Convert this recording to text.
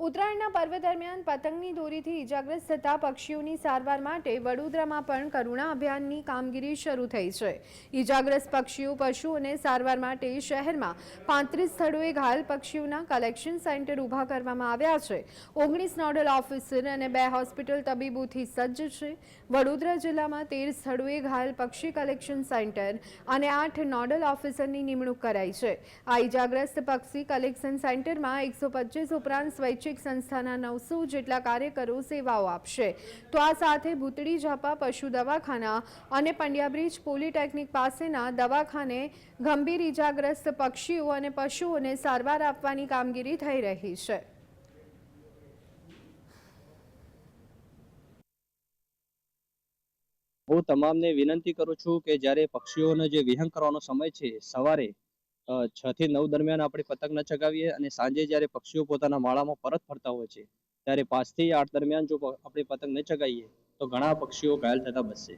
ઉત્તરાયણના પર્વ દરમિયાન પતંગની દોરીથી ઇજાગ્રસ્ત થતા પક્ષીઓની સારવાર માટે વડોદરામાં પણ કરુણા અભિયાનની કામગીરી શરૂ થઈ છે। ઇજાગ્રસ્ત પક્ષીઓ પશુઓને સારવાર માટે શહેરમાં 35 સ્થળોએ ઘાયલ પક્ષીઓના કલેક્શન સેન્ટર ઊભા કરવામાં આવ્યા છે। 19 નોડલ ઓફિસર અને 2 હોસ્પિટલ તબીબોથી સજ્જ છે। વડોદરા જિલ્લામાં 13 સ્થળોએ ઘાયલ પક્ષી કલેક્શન સેન્ટર અને 8 નોડલ ઓફિસરની નિમણૂક કરાઈ છે। આ ઇજાગ્રસ્ત પક્ષી કલેક્શન સેન્ટરમાં 125 ઉપરાંત સ્વૈચ્છિક સંસ્થાના 900 જેટલા કાર્યકરો સેવાઓ આપશે। તો આ સાથે ભૂતળી ઝાપા પશુ દવાખાના અને પંડ્યા બ્રિજ પોલિટેકનિક પાસેના દવાખાને ગંભીર ઇજાગ્રસ્ત પક્ષીઓ અને પશુઓને સારવાર આપવાની કામગીરી થઈ રહી છે। હું તમામને વિનંતી કરું છું કે જ્યારે પક્ષીઓનો જે વિહંગ કરવાનો સમય છે સવારે 6 થી 9 દરમિયાન આપણે પતંગ ન ચગાવીએ અને સાંજે જ્યારે પક્ષીઓ પોતાના માળામાં પરત ફરતા હોય છે ત્યારે 5 થી 8 દરમિયાન જો આપણે પતંગ ન ચગાવીએ તો ઘણા પક્ષીઓ ઘાયલ થતા બચશે।